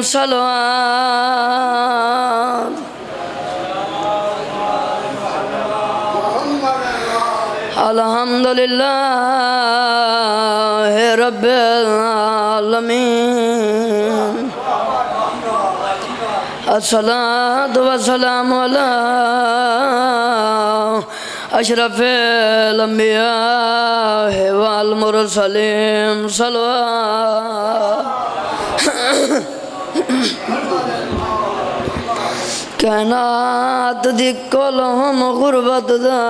صلوات الحمدللہ رب العالمین الصلاة والسلام علی اشرف الانبیاء والمرسلین صلوات کائنات دی کلہم غربت دا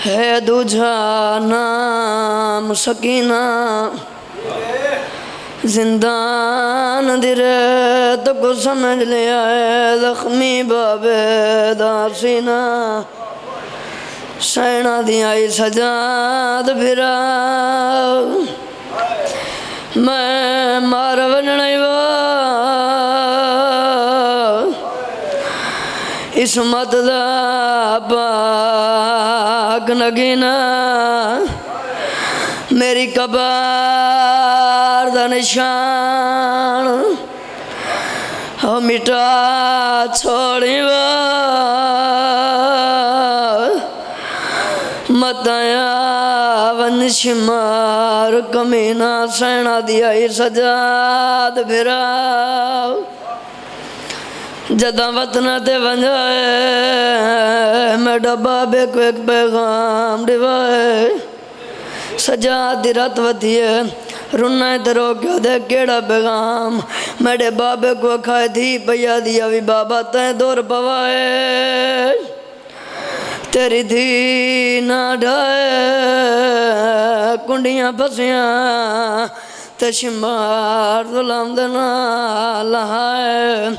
ہے دوجھا نام سکینہ زندان دی ریت کو سمجھ لیا ہے زخمی بابے دا سینہ سینہ دی آئی سجاد بھرا میں مار ونڑی وا اسمت دا پاک نگینا میری کبار دا نشان ہو مٹا چھوڑی وا متایا ونشمار کمینہ سینہ دیا سجاد بھرا جدہ وطنہ تے ونجائے میں ڈبا بے کو ایک پیغام ڈیوائے سجاد دی رات وطی ہے رنہ درو کیا دے کیڑا پیغام میرے بابے کو کھائے تھی پیا دیا بھی بابا تین دور پوائے تیری دھی نہ ڈھائے کنڈیاں پھسیاں تشمار ظلم دنا لہائے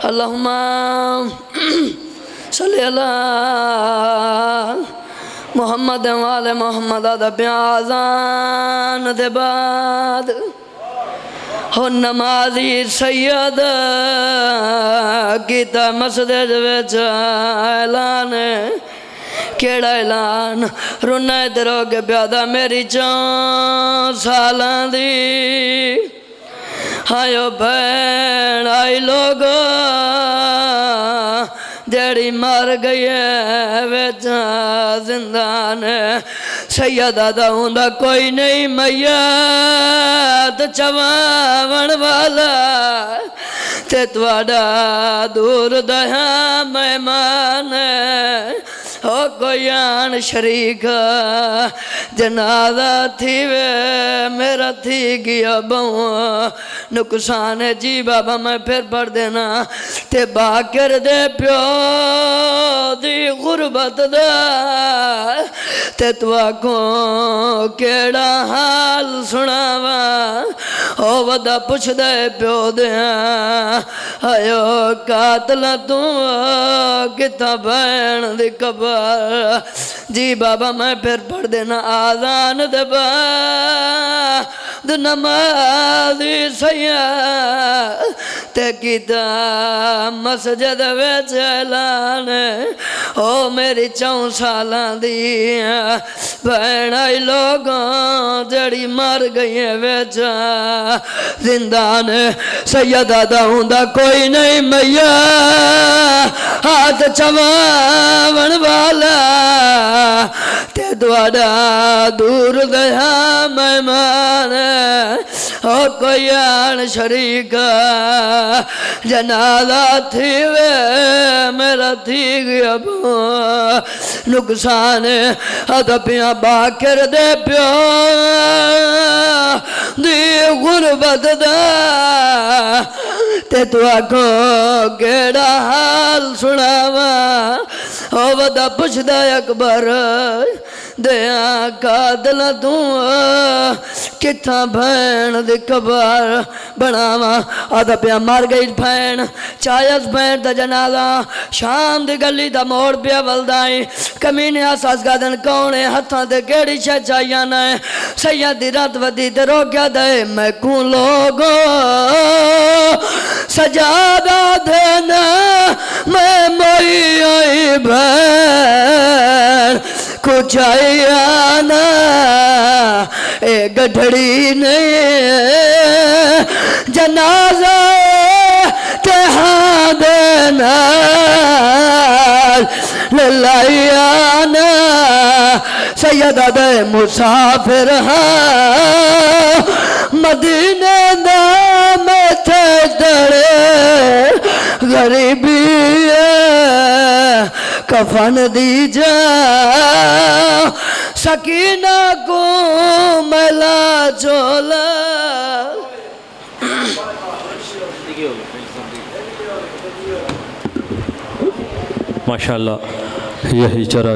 اللہم صلی اللہ محمد والے محمد آدھا پیازان دے بعد ہو نمازی سید کیتا مسجد وچ اعلان کیڑا اعلان رونا درو کے پیادا میری 4 سالاں دی آئیو بین آئی لوگو جیڑی مار گئی ہے ویچا زندان سیدہ دا ہوندہ کوئی نہیں میت چواون والا تے تواڈا دور دہا مہمان ہو کوئی آن شریک جنازہ تھی وے میرا تھی گیا بہوں نقصان جی بابا میں پھر پڑھ دینا تے باکر دے پیو دی غربت دا تے تو آنکھوں کیڑا حال سناوا او ودا پوچھ دے پیو دیا آیو قاتلہ تو کتا بین دی کبر جی بابا میں پھر پڑھ دینا آذان دے بعد نمازی سیاد تے کیتا مسجد ویچ اعلان او میری 4 سالاں دی بین آئی لوگوں جڑی مر گئی ہے ویچا زندان سیدہ دا ہوندہ کوئی نہیں میا ہاتھ چواون والا تے دوڑا دور دیا مہمان او کوئی آن شریک جنازہ تھی وے میرا تھی گیا نقصان ادھپیاں باکر دے پیو دی غربت دا تے تو آنکھوں کیڑا حال سناوا او ودا پوچھ دا اکبر دیا قاتلہ تو کتھا بھین دی کبر بناوا آدھا پیا مار گئی بھین چایس بھین دا جنازہ شام دی گلی دا موڑ پیا والدائی کمینے آساس گادن کونے ہتھاں دے گیڑی شہ چاہیاں نائے سیدی رات ودی دے رو کیا دے میں کون لوگو سجادہ دینا میں موئی آئی بھین کچھ آئی آنا اے گڈھڑی نے جنازہ تہاں دینا للائیانا سیدہ دے مسافر ہاں مدینہ دا میں تھے ڈرے غریبی کفن دی جا سکینہ کو ملا چولا ماشاءاللہ یہی چرا